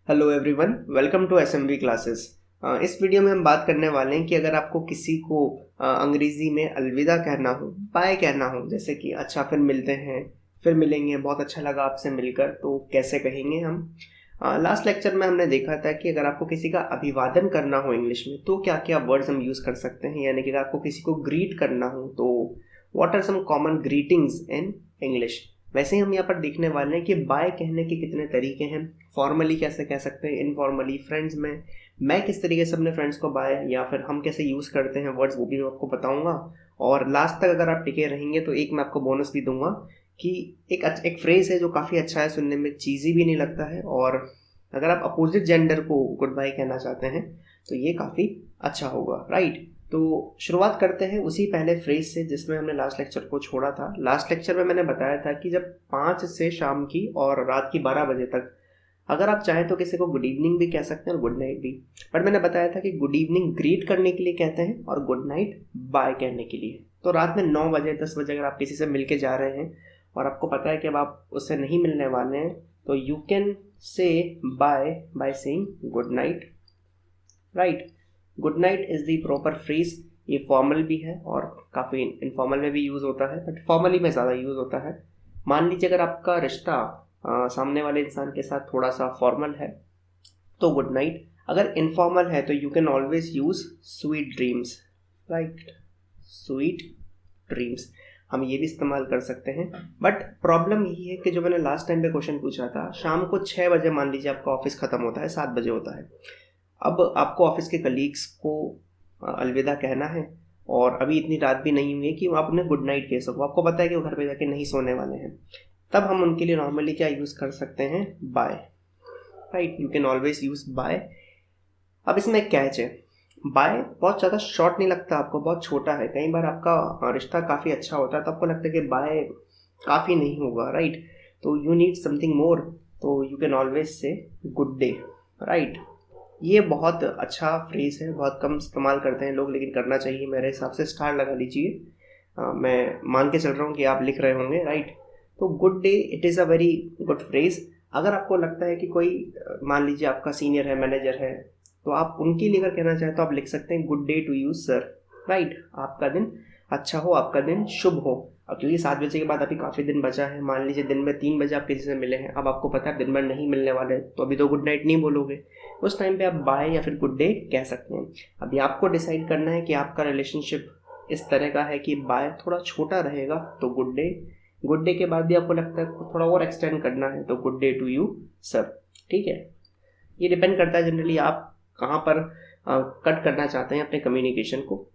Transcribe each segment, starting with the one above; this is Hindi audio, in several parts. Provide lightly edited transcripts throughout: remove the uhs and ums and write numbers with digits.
Hello everyone, welcome to SMB classes. इस वीडियो में हम बात करने वाले हैं कि अगर आपको किसी को अंग्रेजी में अलविदा कहना हो, बाय कहना हो, जैसे कि अच्छा फिर मिलते हैं, फिर मिलेंगे, बहुत अच्छा लगा आपसे मिलकर, तो कैसे कहेंगे हम। लास्ट लेक्चर में हमने देखा था कि अगर आपको किसी का अभिवादन करना हो इंग्लिश में तो क्या क्या वर्ड्स हम यूज़ कर सकते हैं, यानी कि अगर आपको किसी को ग्रीट करना हो तो what are some common greetings in English. वैसे ही हम यहाँ पर देखने वाले हैं कि बाय कहने के कितने तरीके हैं। फॉर्मली कैसे कह सकते हैं, इनफॉर्मली फ्रेंड्स में मैं किस तरीके से अपने फ्रेंड्स को बाय या फिर हम कैसे यूज़ करते हैं वर्ड्स, वो भी मैं आपको बताऊंगा। और लास्ट तक अगर आप टिके रहेंगे तो एक मैं आपको बोनस भी दूंगा कि एक फ्रेज है जो काफ़ी अच्छा है, सुनने में चीज़ी भी नहीं लगता है, और अगर आप अपोजिट जेंडर को गुड बाय कहना चाहते हैं तो ये काफ़ी अच्छा होगा, राइट। तो शुरुआत करते हैं उसी पहले फ्रेज से जिसमें हमने लास्ट लेक्चर को छोड़ा था। लास्ट लेक्चर में मैंने बताया था कि जब 5 से शाम की और रात की 12 बजे तक अगर आप चाहें तो किसी को गुड इवनिंग भी कह सकते हैं और गुड नाइट भी, बट मैंने बताया था कि गुड इवनिंग ग्रीट करने के लिए कहते हैं और गुड नाइट बाय कहने के लिए। तो रात में 9 बजे 10 बजे अगर आप किसी से मिल के जा रहे हैं और आपको पता है कि अब आप उससे नहीं मिलने वाले हैं, तो you can say by saying good night, right. Good night is the proper phrase. ये फॉर्मल भी है और काफ़ी इनफॉर्मल में भी यूज़ होता है, बट फॉर्मली में ज़्यादा यूज़ होता है। मान लीजिए अगर आपका रिश्ता सामने वाले इंसान के साथ थोड़ा सा फॉर्मल है तो गुड नाइट, अगर इनफॉर्मल है तो you can always use sweet dreams, right. Sweet dreams हम ये भी इस्तेमाल कर सकते हैं। बट प्रॉब्लम यही है कि जो मैंने लास्ट टाइम पे क्वेश्चन पूछा था, शाम को 6 बजे मान लीजिए आपका ऑफिस ख़त्म होता है, 7 बजे होता है। अब आपको ऑफिस के कलीग्स को अलविदा कहना है और अभी इतनी रात भी नहीं हुई है कि आप उन्हें गुड नाइट कह सको, आपको पता है कि वो घर पे जाके नहीं सोने वाले हैं। तब हम उनके लिए नॉर्मली क्या यूज़ कर सकते हैं, bye, right. You can always use bye. अब इसमें एक कैच है, बाय बहुत ज़्यादा शॉर्ट नहीं लगता आपको, बहुत छोटा है। कई बार आपका रिश्ता काफ़ी अच्छा होता है तो आपको लगता है कि बाय काफ़ी नहीं होगा, राइट। तो यू नीड समथिंग मोर, तो you can always say good day, right. ये बहुत अच्छा फ्रेज है, बहुत कम इस्तेमाल करते हैं लोग, लेकिन करना चाहिए। मेरे हिसाब से स्टार लगा लीजिए, मैं मान के चल रहा हूँ कि आप लिख रहे होंगे, राइट। तो good day it is a very good phrase. अगर आपको लगता है कि कोई मान लीजिए आपका सीनियर है, मैनेजर है, तो आप उनके लिए अगर कहना चाहें तो आप लिख सकते हैं good day to you sir, right. आपका दिन अच्छा हो, आपका दिन शुभ हो। अब क्योंकि 7 बजे के बाद अभी काफ़ी दिन बचा है, मान लीजिए दिन में 3 बजे आप किसी से मिले हैं, अब आपको पता है दिन भर नहीं मिलने वाले, तो अभी तो गुड नाइट नहीं बोलोगे, उस टाइम पे आप बाय या फिर गुड डे कह सकते हैं। अभी आपको डिसाइड करना है कि आपका रिलेशनशिप इस तरह का है कि बाय थोड़ा छोटा रहेगा तो गुड डे, गुड डे के बाद भी आपको लगता है थोड़ा और एक्सटेंड करना है तो good day to you sir, ठीक है। ये डिपेंड करता है जनरली आप कहाँ पर कट करना चाहते हैं अपने कम्युनिकेशन को।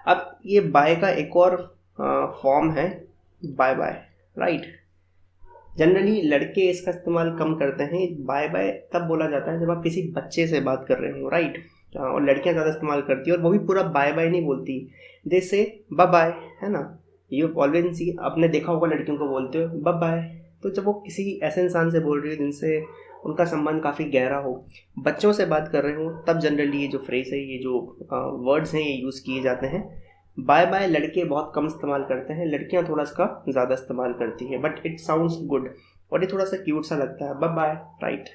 अब ये बाय का एक और फॉर्म है बाय बाय, राइट। जनरली लड़के इसका इस्तेमाल कम करते हैं। बाय बाय तब बोला जाता है जब आप किसी बच्चे से बात कर रहे हो, राइट। और लड़कियां ज़्यादा इस्तेमाल करती है, और वो भी पूरा बाय बाय नहीं बोलती, दे से बाय बाय, है ना। ये ऑलवेज सी आपने देखा होगा लड़कियों को बोलते हो बाय बाय। तो जब वो किसी ऐसे इंसान से बोल रही हो जिनसे उनका संबंध काफ़ी गहरा हो, बच्चों से बात कर रहे हो, तब जनरली ये जो फ्रेज है, ये जो वर्ड्स हैं, ये यूज़ किए जाते हैं। बाय बाय लड़के बहुत कम इस्तेमाल करते हैं, लड़कियां थोड़ा इसका ज़्यादा इस्तेमाल करती हैं, बट इट साउंड्स गुड और ये थोड़ा सा क्यूट सा लगता है, बाय बाय, राइट।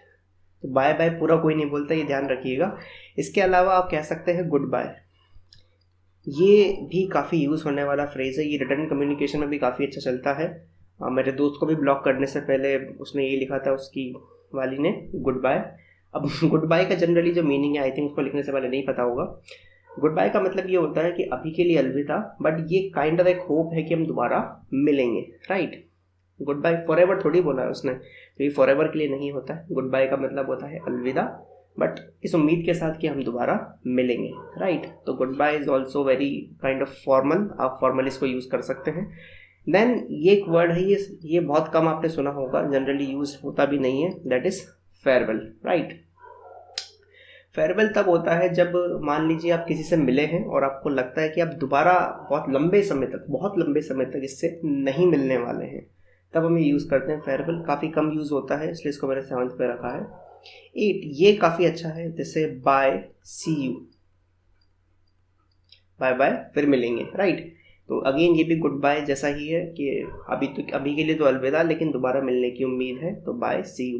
तो बाय बाय पूरा कोई नहीं बोलता, ये ध्यान रखिएगा। इसके अलावा आप कह सकते हैं गुड बाय। ये भी काफ़ी यूज़ होने वाला फ्रेज़ है, ये रिटर्न कम्युनिकेशन में भी काफ़ी अच्छा चलता है। मेरे दोस्त को भी ब्लॉक करने से पहले उसने ये लिखा था, उसकी वाली ने, गुड बाय। अब गुड बाय का जनरली जो मीनिंग है, आई थिंक उसको लिखने से पहले नहीं पता होगा। गुड बाय का मतलब ये होता है कि अभी के लिए अलविदा, बट ये काइंड ऑफ एक होप है कि हम दोबारा मिलेंगे, right. Goodbye forever थोड़ी बोला है उसने, तो ये फॉर एवर के लिए नहीं होता है। गुड बाय का मतलब होता है अलविदा, बट इस उम्मीद के साथ कि हम दोबारा मिलेंगे, राइट। तो goodbye is also very kind of formal, आप फॉर्मल इसको यूज़ कर सकते हैं। देन ये एक वर्ड है, ये बहुत कम आपने सुना होगा, जनरली यूज होता भी नहीं है, that is farewell, right. Farewell तब होता है जब मान लीजिए आप किसी से मिले हैं और आपको लगता है कि आप दोबारा बहुत लंबे समय तक इससे नहीं मिलने वाले हैं, तब हम ये यूज़ करते हैं फेयरवेल। काफ़ी कम यूज़ होता है, इसलिए इसको मैंने 7th पे रखा है। 8 ये काफ़ी अच्छा है, जैसे bye see you, bye bye फिर मिलेंगे, राइट। तो अगेन ये भी गुड बाय जैसा ही है कि अभी के लिए तो अलविदा, लेकिन दोबारा मिलने की उम्मीद है, तो बाय सी यू।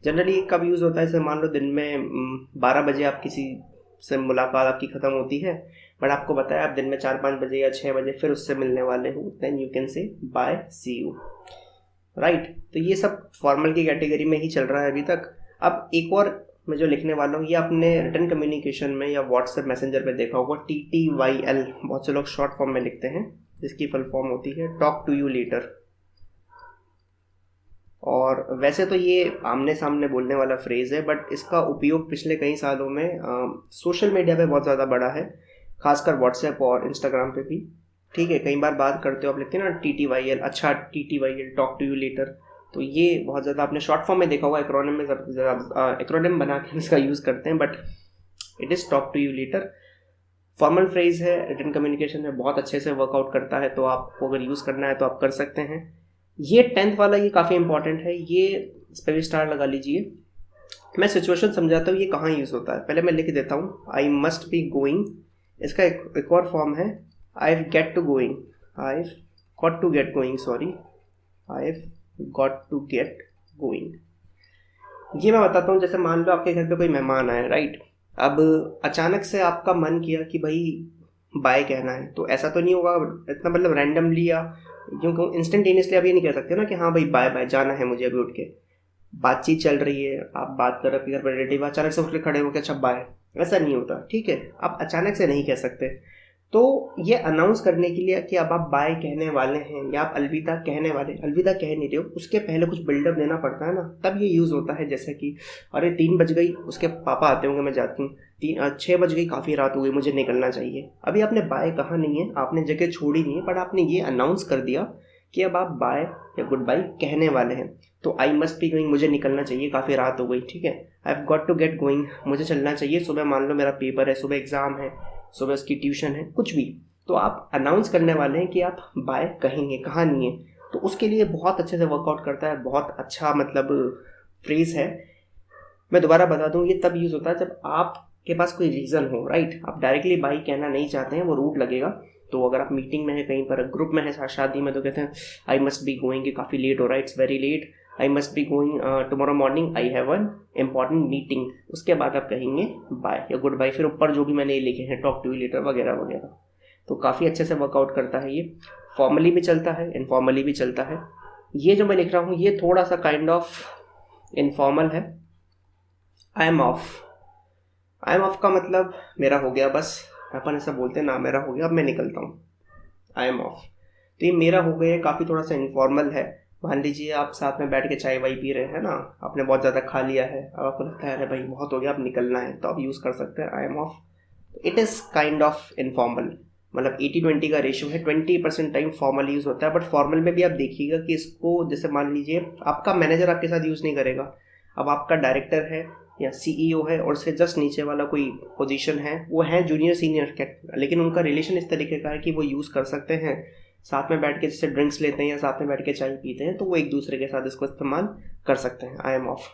जनरली कब यूज़ होता है, जैसे मान लो दिन में 12 बजे आप किसी से मुलाकात आपकी ख़त्म होती है, बट आपको बताया आप दिन में 4-5 बजे या 6 बजे फिर उससे मिलने वाले हो, then you can say bye see you, right. तो ये सब फॉर्मल की कैटेगरी में ही चल रहा है अभी तक। अब एक और मैं जो लिखने वाला हूँ, ये आपने रिटर्न कम्युनिकेशन में या व्हाट्सएप मैसेंजर पे देखा होगा, TTYL, बहुत से लोग शॉर्ट फॉर्म में लिखते हैं, जिसकी फुल फॉर्म होती है टॉक टू यू लेटर। और वैसे तो ये आमने सामने बोलने वाला फ्रेज है, बट इसका उपयोग पिछले कई सालों में सोशल मीडिया पे बहुत ज़्यादा बढ़ा है, खासकर व्हाट्सएप और इंस्टाग्राम पे भी। ठीक है, कई बार बात करते हो आप लिखते हैं ना TTYL, अच्छा TTYL, talk to you later. तो ये बहुत ज़्यादा आपने शॉर्ट फॉर्म में देखा होगा, एक्रोनिम में ज़्यादा एक्रोनिम बना के इसका यूज़ करते हैं, but it is talk to you later. Formal phrase है, रिटन कम्युनिकेशन में बहुत अच्छे से वर्कआउट करता है, तो आपको अगर यूज़ करना है तो आप कर सकते हैं। ये 10th वाला ये काफ़ी इंपॉर्टेंट है, ये इस पर भी स्टार लगा लीजिए। मैं सिचुएशन समझाता हूँ ये कहाँ यूज़ होता है, पहले मैं लिख देता हूँ, आई मस्ट बी गोइंग। इसका एक और फॉर्म है, I get to going, I got to get going, sorry, I got to get going. ये मैं बताता हूँ, जैसे मान लो आपके घर पे कोई मेहमान आए, राइट। अब अचानक से आपका मन किया कि भाई बाय कहना है, तो ऐसा तो नहीं होगा इतना मतलब रैंडमली, या क्योंकि इंस्टेंटेनियसली आप ये नहीं कह सकते ना कि हाँ भाई बाय बाय जाना है मुझे अभी उठ के। बातचीत चल रही है, आप बात कर रहे हो, घर पर रिलेटिव अचानक से उठ के खड़े हो के अच्छा बाय, ऐसा नहीं होता, ठीक है। आप अचानक से नहीं कह सकते, तो ये अनाउंस करने के लिए कि अब आप बाय कहने वाले हैं या आप अलविदा कहने वाले, अलविदा कह नहीं रहे हो, उसके पहले कुछ बिल्डअप देना पड़ता है ना, तब ये यूज़ होता है। जैसे कि अरे 3 बज गई, उसके पापा आते होंगे, मैं जाती हूँ, 6 बज गई, काफ़ी रात हो गई, मुझे निकलना चाहिए। अभी आपने बाय कहा नहीं है, आपने जगह छोड़ी नहीं है, बट आपने ये अनाउंस कर दिया कि अब आप बाय या गुड बाय कहने वाले हैं। तो आई मस्ट बी गोइंग, मुझे निकलना चाहिए, काफ़ी रात हो गई, ठीक है। I have got to get going, मुझे चलना चाहिए, सुबह मान लो मेरा पेपर है, सुबह एग्ज़ाम है, सुबह उसकी ट्यूशन है, कुछ भी। तो आप अनाउंस करने वाले हैं कि आप बाय कहेंगे, कहा नहीं है, तो उसके लिए बहुत अच्छे से वर्कआउट करता है, बहुत अच्छा मतलब फ्रेज है। मैं दोबारा बता दूं, ये तब यूज़ होता है जब आपके पास कोई रीज़न हो, राइट। आप डायरेक्टली बाय कहना नहीं चाहते हैं, वो रूट लगेगा। तो अगर आप मीटिंग में है, कहीं पर ग्रुप में है, शादी में, तो कहते हैं आई मस्ट बी गोइंग, काफ़ी लेट हो रहा है, it's very late, I must be going tomorrow morning, I have an important meeting. उसके बाद आप कहेंगे बाय या गुड बाय, फिर ऊपर जो भी मैंने लिखे हैं टॉक टू यू लेटर वगैरह वगैरह। तो काफ़ी अच्छे से वर्कआउट करता है ये, फॉर्मली भी चलता है, इनफॉर्मली भी चलता है। ये जो मैं लिख रहा हूँ ये थोड़ा सा काइंड ऑफ इनफॉर्मल है। I am of, I am of का मतलब मेरा हो गया, बस अपन ऐसा बोलते हैं ना, मेरा हो गया, अब मैं निकलता हूँ, आई एम ऑफ। तो ये मेरा हो गया, काफ़ी थोड़ा सा इनफॉर्मल है। मान लीजिए आप साथ में बैठ के चाय वाय पी रहे हैं ना, आपने बहुत ज़्यादा खा लिया है, अब आपको लगता है अरे भाई बहुत हो गया, अब निकलना है, तो आप यूज़ कर सकते हैं I am of. It is kind of informal, मतलब 80-20 का रेशियो है, 20% टाइम फॉर्मल यूज़ होता है। बट फॉर्मल में भी आप देखिएगा कि इसको, जैसे मान लीजिए आपका मैनेजर आपके साथ यूज़ नहीं करेगा, अब आपका डायरेक्टर है या CEO है और उससे जस्ट नीचे वाला कोई पोजीशन है, वो है जूनियर सीनियर, लेकिन उनका रिलेशन इस तरीके का है कि वो यूज़ कर सकते हैं, साथ में बैठ के जैसे ड्रिंक्स लेते हैं या साथ में बैठ के चाय पीते हैं, तो वो एक दूसरे के साथ इसको इस्तेमाल कर सकते हैं, आई एम ऑफ।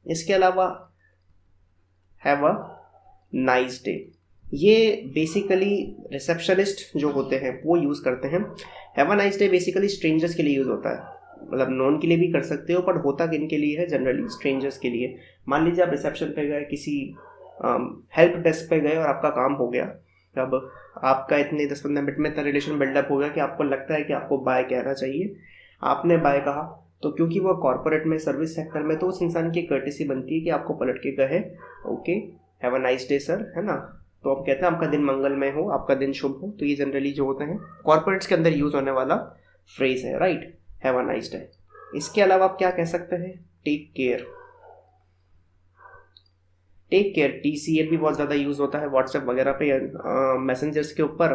इसके अलावा हैव अ नाइस डे, ये बेसिकली रिसेप्शनिस्ट जो होते हैं वो यूज़ करते हैं। Have a nice day basically strangers के लिए यूज़ होता है, मतलब नॉन के लिए भी कर सकते हो, पर होता किन के लिए है, जनरली स्ट्रेंजर्स के लिए। मान लीजिए आप रिसेप्शन पे गए, किसी हेल्प डेस्क पे गए और आपका काम हो गया, अब आपका इतने 10-15 मिनट में इतना रिलेशन बिल्डअप हो गया कि आपको लगता है कि आपको बाय कहना चाहिए, आपने बाय कहा, तो क्योंकि वो कॉर्पोरेट में, सर्विस सेक्टर में, तो उस इंसान की कर्टेसी बनती है कि आपको पलट के कहे okay have a nice day sir, है ना। तो आप कहते हैं आपका दिन मंगलमय हो, आपका दिन शुभ हो। तो ये जनरली जो होते हैं कॉर्पोरेट्स के अंदर यूज होने वाला फ्रेज है, right, have a nice day. इसके अलावा आप क्या कह सकते हैं, take care, take care, TCL भी बहुत ज़्यादा यूज़ होता है व्हाट्सएप वगैरह पे, मैसेंजर्स के ऊपर।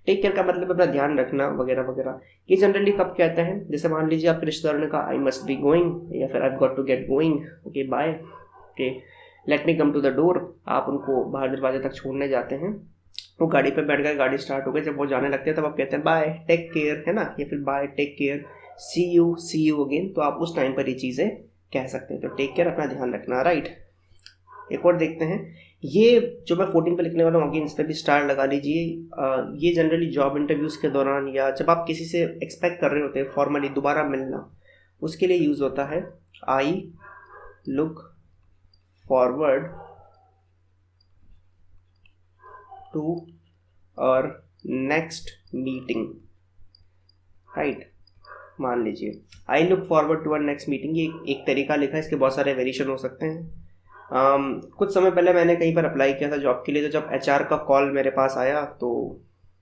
टेक केयर का मतलब अपना ध्यान रखना वगैरह वगैरह। ये जनरली कब कहते हैं, जैसे मान लीजिए आपके रिश्तेदारों ने कहा आई मस्ट बी गोइंग, या फिर I got to get going, okay bye, okay let me come to the door, आप उनको बाहर दरवाजे तक छोड़ने जाते हैं, वो गाड़ी पे बैठ गए, गाड़ी स्टार्ट हो गई, जब वो जाने लगते हैं तब आप कहते हैं बाय टेक केयर, है ना, या फिर bye take care, see you again. तो आप उस टाइम पर ये चीज़ें कह सकते हैं। तो टेक केयर, अपना ध्यान रखना, राइट। एक और देखते हैं, ये जो मैं 14 पे लिखने वाला हूँ, इस पर भी स्टार लगा लीजिए। ये जनरली जॉब इंटरव्यूज़ के दौरान या जब आप किसी से एक्सपेक्ट कर रहे होते हैं फॉर्मली दोबारा मिलना, उसके लिए यूज़ होता है। I look forward to our next meeting, right. मान लीजिए I look forward to our next meeting, ये एक तरीका लिखा है, इसके बहुत सारे वेरिएशन हो सकते हैं। कुछ समय पहले मैंने कहीं पर अप्लाई किया था जॉब के लिए, तो जब एचआर का कॉल मेरे पास आया तो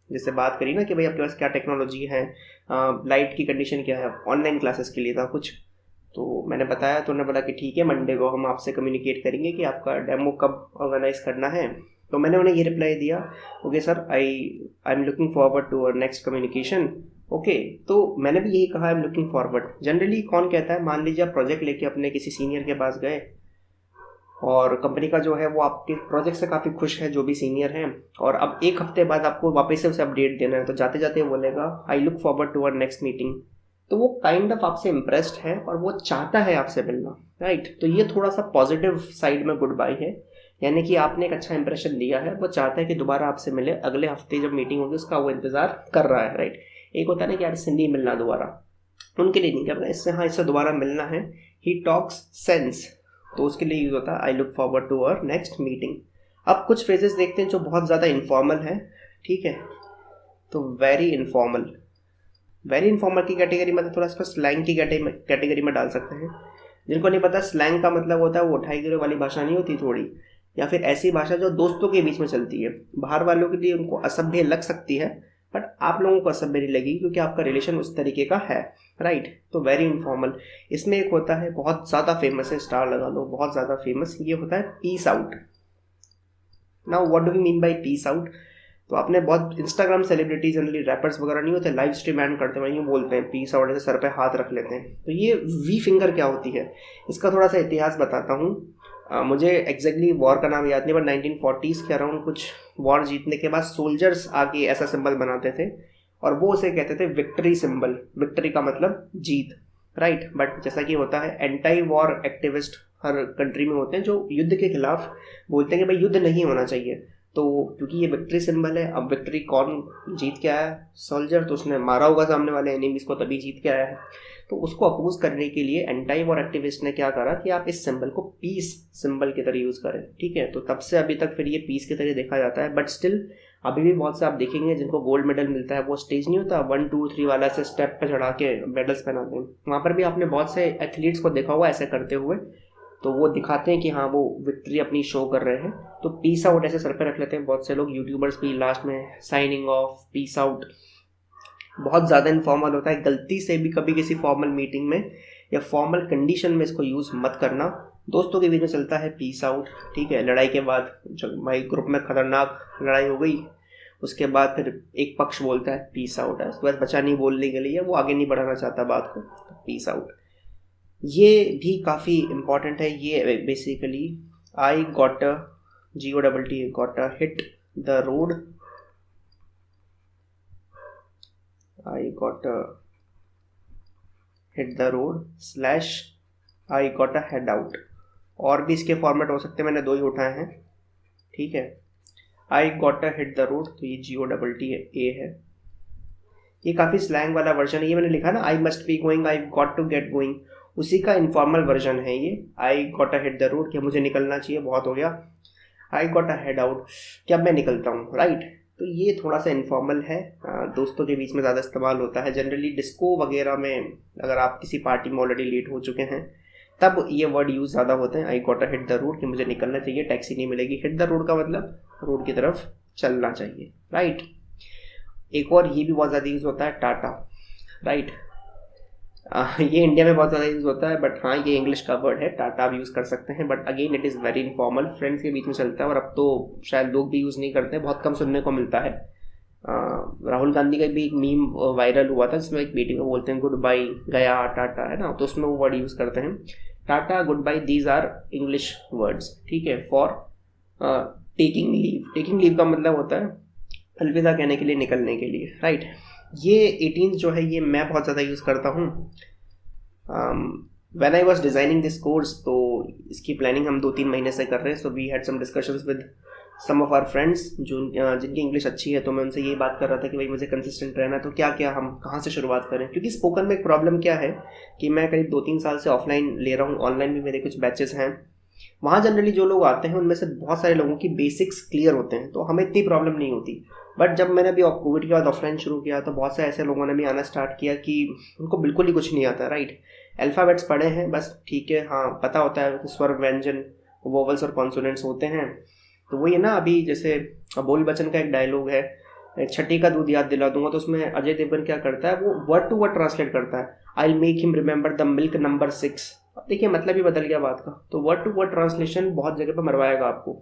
जैसे बात करी ना कि भाई आपके पास क्या टेक्नोलॉजी है, लाइट की कंडीशन क्या है, ऑनलाइन क्लासेस के लिए था कुछ, तो मैंने बताया तो उन्होंने बोला कि ठीक है मंडे को हम आपसे कम्युनिकेट करेंगे कि आपका डेमो कब ऑर्गेनाइज करना है। तो मैंने उन्हें ये रिप्लाई दिया, okay sir, I am looking forward to our next communication. Okay, तो मैंने भी यही कहा, I am looking forward. Generally कौन कहता है, मान लीजिए आप प्रोजेक्ट लेके अपने किसी सीनियर के पास गए और कंपनी का जो है वो आपके प्रोजेक्ट से काफ़ी खुश है, जो भी सीनियर हैं, और अब एक हफ्ते बाद आपको वापस से उसे अपडेट देना है, तो जाते जाते वो बोलेगा I look forward to our next meeting. तो वो काइंड ऑफ आपसे इम्प्रेस्ड है और वो चाहता है आपसे मिलना, राइट। तो ये थोड़ा सा पॉजिटिव साइड में गुड बाय है, यानी कि आपने एक अच्छा इंप्रेशन लिया है, वो चाहता है कि दोबारा आपसे मिले, अगले हफ्ते जब मीटिंग होगी उसका वो इंतजार कर रहा है, राइट। एक होता है ना कि यार इससे नहीं मिलना दोबारा, उनके लिए नहीं करना, इससे हाँ इससे दोबारा मिलना है, ही टॉक्स सेंस, तो उसके लिए यूज होता है I look forward to our next meeting. अब कुछ फ्रेजेस देखते हैं जो बहुत ज़्यादा इनफॉर्मल है, ठीक है। तो वेरी इनफॉर्मल, वेरी इनफॉर्मल की कैटेगरी में थोड़ा सा स्लैंग की कैटेगरी में डाल सकते हैं। जिनको नहीं पता, स्लैंग का मतलब होता है वो उठाई गिरे वाली भाषा नहीं होती थोड़ी, या फिर ऐसी भाषा जो दोस्तों के बीच में चलती है। बाहर वालों के लिए उनको असभ्य लग सकती है, बट आप लोगों को असभ्य नहीं लगेगी क्योंकि आपका रिलेशन उस तरीके का है, राइट। तो वेरी इनफॉर्मल। इसमें एक होता है बहुत ज़्यादा फेमस है, स्टार लगा लो, बहुत ज़्यादा फेमस, ये होता है peace out. Now what do we mean by peace out? तो आपने बहुत इंस्टाग्राम सेलिब्रिटी, जनरली रैपर्स वगैरह नहीं होते, लाइव स्ट्रीम एंड करते हैं, यूँ बोलते हैं पीस आउट, ऐसे सर पे हाथ रख लेते हैं। तो ये वी फिंगर क्या होती है, इसका थोड़ा सा इतिहास बताता हूँ। मुझे एग्जैक्टली वॉर का नाम याद नहीं, बट 1940s के अराउंड कुछ वॉर जीतने के बाद सोल्जर्स आके ऐसा सिंबल बनाते थे और वो उसे कहते थे विक्ट्री सिंबल। विक्ट्री का मतलब जीत, राइट। बट जैसा कि होता है, एंटी वॉर एक्टिविस्ट हर कंट्री में होते हैं जो युद्ध के खिलाफ बोलते हैं कि भाई युद्ध नहीं होना चाहिए। तो क्योंकि ये विक्ट्री सिंबल है, अब विक्ट्री कौन जीत के आया, सोल्जर, तो उसने मारा होगा सामने वाले एनिमीज को तभी जीत के आया है। तो उसको अपोज करने के लिए एंटी वॉर एक्टिविस्ट ने क्या करा कि आप इस सिंबल को पीस सिंबल की तरह यूज करें, ठीक है। तो तब से अभी तक फिर ये पीस की तरह देखा जाता है, बट स्टिल अभी भी बहुत से आप देखेंगे जिनको गोल्ड मेडल मिलता है, वो स्टेज नहीं होता 1 2 3 वाला से स्टेप पे चढ़ा के मेडल्स पहनाते हैं, वहाँ पर भी आपने बहुत से एथलीट्स को देखा हुआ ऐसे करते हुए। तो वो दिखाते हैं कि हाँ वो विक्ट्री अपनी शो कर रहे हैं। तो पीस आउट ऐसे सर पे रख लेते हैं बहुत से लोग, यूट्यूबर्स भी लास्ट में साइनिंग ऑफ, पीस आउट। बहुत ज़्यादा इनफॉर्मल होता है, गलती से भी कभी किसी फॉर्मल मीटिंग में या फॉर्मल कंडीशन में इसको यूज़ मत करना। दोस्तों के बीच में चलता है पीस आउट, ठीक है। लड़ाई के बाद जब भाई ग्रुप में खतरनाक लड़ाई हो गई, उसके बाद फिर एक पक्ष बोलता है पीस आउट है, उसके बाद बचा नहीं बोलने के लिए, वो आगे नहीं बढ़ाना चाहता बात को, तो पीस आउट। ये भी काफ़ी इम्पॉर्टेंट है। ये basically I got a GOTT got a hit the road, I got a hit the road slash I got a head out. और भी इसके फॉर्मेट हो सकते हैं, मैंने 2 ही उठाए हैं, ठीक है। आई got a hit the road, तो ये GOTT है। ये काफ़ी स्लैंग वाला वर्जन है, ये मैंने लिखा ना I must be going, I got to get going, उसी का इनफॉर्मल वर्जन है ये। I got a hit the road, कि मुझे निकलना चाहिए, बहुत हो गया। I got a head out, कि अब मैं निकलता हूँ, राइट। तो ये थोड़ा सा इनफॉर्मल है, दोस्तों के बीच में ज़्यादा इस्तेमाल होता है। जनरली डिस्को वगैरह में अगर आप किसी पार्टी में ऑलरेडी लेट हो चुके हैं तब ये वर्ड यूज़ ज़्यादा होते हैं, आई got a hit the road, कि मुझे निकलना चाहिए, टैक्सी नहीं मिलेगी। हिट द रोड का मतलब रोड की तरफ चलना चाहिए, राइट। एक और ये भी बहुत ज़्यादा यूज़ होता है, टाटा, राइट। ये इंडिया में बहुत ज़्यादा यूज़ होता है, बट हाँ ये इंग्लिश का वर्ड है, टाटा आप यूज़ कर सकते हैं, but again it is very informal, friends के बीच में चलता है और अब तो शायद लोग भी यूज़ नहीं करते, बहुत कम सुनने को मिलता है। राहुल गांधी का भी एक मीम वायरल हुआ था जिसमें एक मीटिंग में बोलते हैं गुड बाय गया टाटा, है ना, तो उसमें वो वर्ड यूज़ करते हैं tata, goodbye, these are English words, ठीक है, for taking leave. Taking leave का मतलब होता है अलविदा कहने के लिए, निकलने के लिए, राइट। ये 18 जो है ये मैं बहुत ज़्यादा यूज़ करता हूँ। When I was designing this course, तो इसकी प्लानिंग हम 2-3 महीने से कर रहे हैं. So we had some discussions with some of our friends जो जिनकी इंग्लिश अच्छी है. तो मैं उनसे यही बात कर रहा था कि भाई मुझे कंसिस्टेंट रहना है, तो क्या क्या हम कहाँ से शुरुआत करें. क्योंकि स्पोकन में एक प्रॉब्लम क्या है कि मैं करीब 2-3 साल से ऑफलाइन ले रहा हूँ, ऑनलाइन भी मेरे कुछ बैचेस हैं. वहाँ जनरली जो लोग आते हैं उनमें से बहुत सारे लोगों की बेसिक्स क्लियर होते हैं, तो हमें इतनी प्रॉब्लम नहीं होती. बट जब मैंने अभी कोविड के बाद ऑफलाइन शुरू किया तो बहुत से ऐसे लोगों ने भी आना स्टार्ट किया कि उनको बिल्कुल ही कुछ नहीं आता. राइट, अल्फ़ाबेट्स पढ़े हैं बस, ठीक है, हाँ पता होता है स्वर व्यंजन वोवल्स और कॉन्सोनेंट्स होते हैं. तो वही है ना, अभी जैसे बोल बच्चन का एक डायलॉग है, छठी का दूध याद दिला दूंगा, तो उसमें अजय देवगन क्या करता है, वो वर्ड टू वर्ड ट्रांसलेट करता है, I will make him remember the milk number 6. अब देखिए मतलब ही बदल गया बात का. तो वर्ड टू वर्ड ट्रांसलेशन बहुत जगह पर मरवाएगा आपको.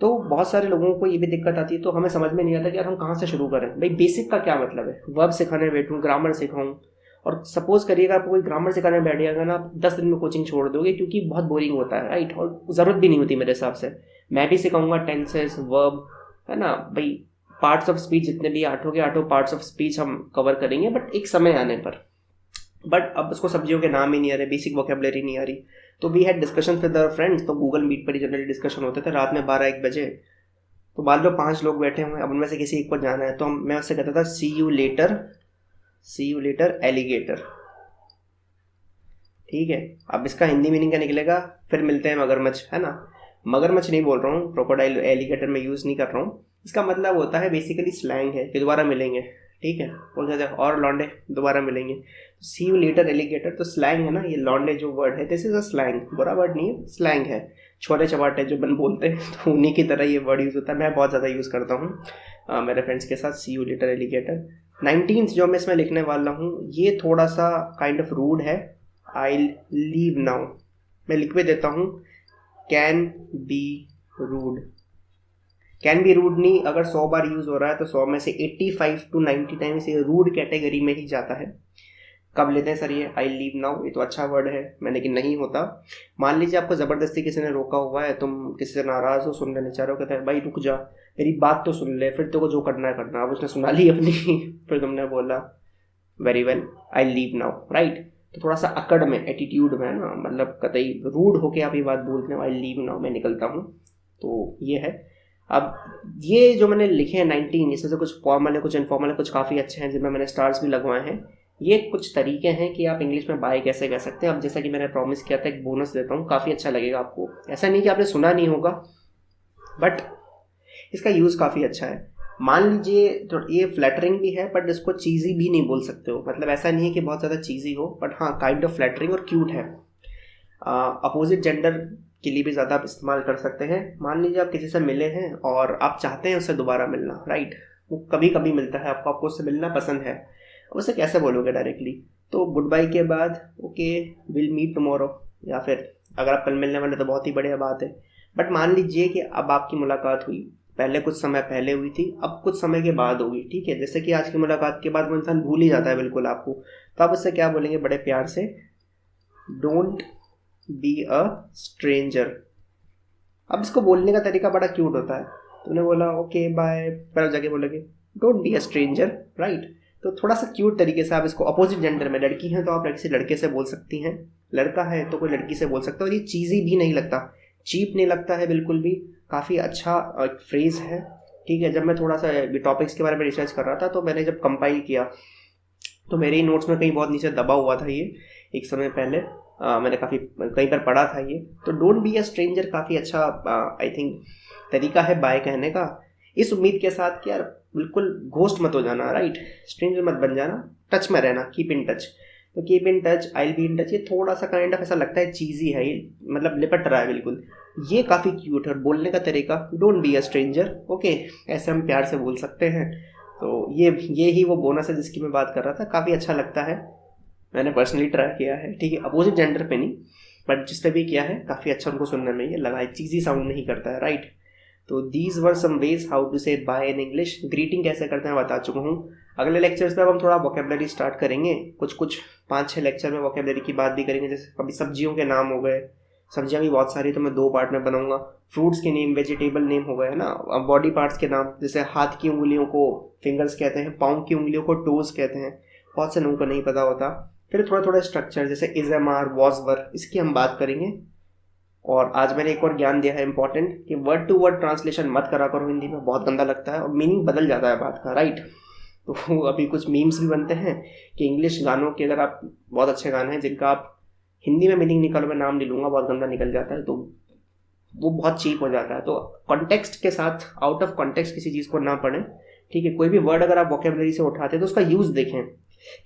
तो बहुत सारे लोगों को ये भी दिक्कत आती है, तो हमें समझ में नहीं आता कि यार हम कहाँ से शुरू करें. भाई बेसिक का क्या मतलब है, वर्ब सिखाने बैठूँ, ग्रामर सिखाऊँ. और सपोज करिएगा आपको कोई ग्रामर सिखाने बैठ जाएगा ना, आप 10 दिन में कोचिंग छोड़ दोगे, क्योंकि बहुत बोरिंग होता है. राइट, और ज़रूरत भी नहीं होती मेरे हिसाब से. मैं भी सिखाऊंगा टेंसेस, वर्ब, है ना भाई, पार्ट्स ऑफ स्पीच जितने भी 8 के 8 पार्ट्स ऑफ स्पीच हम कवर करेंगे, बट एक समय आने पर. बट अब उसको सब्जियों के नाम ही नहीं आ रहे, बेसिक वोकेबलरी नहीं आ रही. तो we had discussion with our friends. तो गूगल मीट पर ही जनरली डिस्कशन होते थे रात में 12-1 बजे. तो मान लो 5 लोग बैठे हुए हैं, अब उनमें से किसी एक को जाना है, तो मैं उससे कहता था सी यू लेटर एलिगेटर. ठीक है, अब इसका हिंदी मीनिंग क्या निकलेगा, फिर मिलते हैं मगरमच्छ, है ना. मगरमच्छ नहीं बोल रहा हूँ, क्रोकोडाइल एलिगेटर में यूज़ नहीं कर रहा हूँ. इसका मतलब होता है बेसिकली स्लैंग है कि दोबारा मिलेंगे. ठीक है, बोल सकते हैं और लौंडे दोबारा मिलेंगे. सी यू लेटर एलिगेटर, तो स्लैंग है ना, ये लौंडे जो वर्ड है, दिस इज अ स्लैंग, बुरा वर्ड नहीं है, स्लैंग है. छोले चपाटे जो बन बोलते हैं, तो उन्हीं की तरह ये वर्ड यूज़ होता है. मैं बहुत ज़्यादा यूज़ करता हूँ मेरे फ्रेंड्स के साथ, सी यू लेटर एलिगेटर. 19th जो मैं इसमें लिखने वाला हूँ, ये थोड़ा सा काइंड ऑफ रूड है. आई लीव नाउ, मैं लिख भी देता हूँ, can be rude. Can be rude नहीं, अगर 100 बार यूज़ हो रहा है तो 100 में से 85 to 90 टाइम्स ये रूड कैटेगरी में ही जाता है. कब लेते हैं सर ये आई लीव नाउ, ये तो अच्छा वर्ड है, मैं लेकिन नहीं होता. मान लीजिए आपको ज़बरदस्ती किसी ने रोका हुआ है, तुम किसी से नाराज़ हो, सुनने नहीं चाह रहे हो, कहते हैं भाई रुक जा, मेरी बात तो सुन ले, फिर तेरे को जो करना है करना. अब उसने सुना ली अपनी, फिर तुमने बोला very well I leave now. Right, तो थोड़ा सा अकड़ में, एटीट्यूड में, ना मतलब कतई रूड होके आप ये बात बोलते हैं, आई लीव नाउ, मैं निकलता हूँ. तो ये है. अब ये जो मैंने लिखे हैं 19, इसमें से कुछ फॉर्मल है, कुछ इनफॉर्मल है, कुछ काफ़ी अच्छे हैं जिनमें मैंने स्टार्स भी लगवाए हैं. ये कुछ तरीके हैं कि आप इंग्लिश में बाय कैसे कर सकते हैं. अब जैसा कि मैंने प्रॉमिस किया था, एक बोनस देता हूँ, काफ़ी अच्छा लगेगा आपको. ऐसा नहीं कि आपने सुना नहीं होगा, बट इसका यूज़ काफ़ी अच्छा है. मान लीजिए तो ये फ्लैटरिंग भी है, बट इसको चीज़ी भी नहीं बोल सकते हो. मतलब ऐसा नहीं है कि बहुत ज़्यादा चीज़ी हो, बट हाँ काइंड ऑफ फ्लैटरिंग और क्यूट है. अपोजिट जेंडर के लिए भी ज़्यादा आप इस्तेमाल कर सकते हैं. मान लीजिए आप किसी से मिले हैं और आप चाहते हैं उससे दोबारा मिलना. राइट, वो कभी कभी मिलता है आपको उससे मिलना पसंद है. उसे कैसे बोलोगे डायरेक्टली, तो गुड बाय के बाद ओके विल मीट टुमारो, या फिर अगर आप कल मिलने वाले तो बहुत ही बढ़िया बात है. बट मान लीजिए कि अब आपकी मुलाकात हुई, पहले कुछ समय पहले हुई थी, अब कुछ समय के बाद होगी. ठीक है, जैसे कि आज की मुलाकात के बाद वो इंसान भूल ही जाता है बिल्कुल आपको. तो आप उससे क्या बोलेंगे बड़े प्यार से, डोंट बी अ स्ट्रेंजर. अब इसको बोलने का तरीका बड़ा क्यूट होता है. तुमने बोला ओके बाय, फिर जाके बोलोगे don't be a stranger. Right, तो थोड़ा सा क्यूट तरीके से आप इसको अपोजिट जेंडर में, लड़की है तो आप किसी लड़के से बोल सकती हैं, लड़का है तो कोई लड़की से बोल सकता है. और ये चीज़ी भी नहीं लगता, चीप नहीं लगता है बिल्कुल भी. काफ़ी अच्छा एक फ्रेज़ है. ठीक है, जब मैं थोड़ा सा टॉपिक्स के बारे में रिसर्च कर रहा था, तो मैंने जब कंपाइल किया तो मेरे ही नोट्स में कहीं बहुत नीचे दबा हुआ था ये, एक समय पहले मैंने काफ़ी कहीं पर पढ़ा था ये. तो डोंट बी अ स्ट्रेंजर काफ़ी अच्छा आई थिंक तरीका है बाय कहने का, इस उम्मीद के साथ कि यार बिल्कुल घोस्ट मत हो जाना. राइट, स्ट्रेंजर मत बन जाना, टच में रहना, कीप इन टच. तो keep in touch, I will be in touch, ये थोड़ा सा काइंड ऑफ ऐसा लगता है चीज़ी है ये, मतलब लिपट रहा है बिल्कुल. ये काफ़ी क्यूट है. और बोलने का तरीका don't be a stranger, okay, ऐसे हम प्यार से बोल सकते हैं. तो ये ही वो बोनस है जिसकी मैं बात कर रहा था. काफ़ी अच्छा लगता है, मैंने पर्सनली ट्राई किया है. ठीक है, अपोजिट जेंडर पे नहीं, बट जिस पे भी किया है काफ़ी अच्छा उनको सुनने में ये लगा है, चीज़ी साउंड नहीं करता है. राइट, तो these were some ways how to say bye in English. Greeting कैसे करते हैं बता चुका हूँ. अगले लेक्चर्स पे अब हम थोड़ा वोकेबलरी स्टार्ट करेंगे. कुछ 5-6 लेक्चर में वोकेबलरी की बात भी करेंगे. जैसे कभी सब्जियों के नाम हो गए, सब्जियाँ भी बहुत सारी तो मैं 2 पार्ट में बनाऊंगा. फ्रूट्स के नेम, वेजिटेबल नेम हो गए, है ना. अब बॉडी पार्ट्स के नाम, जैसे हाथ की उंगलियों को फिंगर्स कहते हैं, पाँव की उंगलियों को टोज कहते हैं, बहुत से लोगों को नहीं पता होता. फिर थोड़ा थोड़ा स्ट्रक्चर जैसे is am are was were, इसकी हम बात करेंगे। और आज मैंने एक और ज्ञान दिया है इंपॉर्टेंट कि वर्ड टू वर्ड ट्रांसलेशन मत करा करो हिंदी में, बहुत गंदा लगता है और मीनिंग बदल जाता है बात का, राइट। तो अभी कुछ मीम्स भी बनते हैं कि इंग्लिश गानों के, अगर आप बहुत अच्छे गाने हैं जिनका आप हिंदी में मीनिंग निकालो, मैं नाम नहीं लूँगा, बहुत गंदा निकल जाता है, तो वो बहुत चीप हो जाता है। तो कॉन्टेक्स्ट के साथ, आउट ऑफ कॉन्टेक्स्ट किसी चीज़ को ना पढ़ें, ठीक है। कोई भी वर्ड अगर आप वोकेबलरी से उठाते हैं तो उसका यूज़ देखें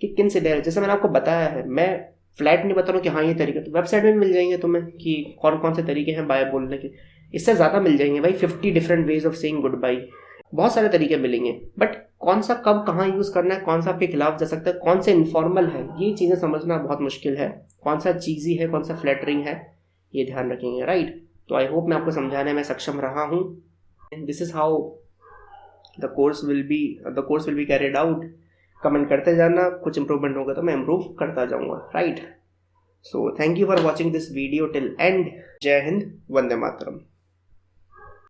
कि किन से डायरेक्ट, जैसे मैंने आपको बताया है, मैं फ्लैट नहीं बता रहा हूँ कि हाँ ये तरीके, तो वेबसाइट में मिल जाएंगे तुम्हें कि कौन कौन से तरीके हैं बाय बोलने के, इससे ज़्यादा मिल जाएंगे भाई। 50 different ways of saying goodbye, बहुत सारे तरीके मिलेंगे, बट कौन सा कब कहाँ यूज़ करना है, कौन सा आपके खिलाफ जा सकता है, कौन से इनफॉर्मल है, ये चीज़ें समझना बहुत मुश्किल है। कौन सा चीज़ी है, कौन सा फ्लैटरिंग है, ये ध्यान रखेंगे, राइट। तो आई होप मैं आपको समझाने में सक्षम रहा हूँ। This is how the course will be carried out. Comment करते जाना, कुछ इंप्रूवमेंट होगा तो मैं इंप्रूव करता जाऊँगा, right. So thank you for watching this video till and. जय हिंद, वंदे मातरम।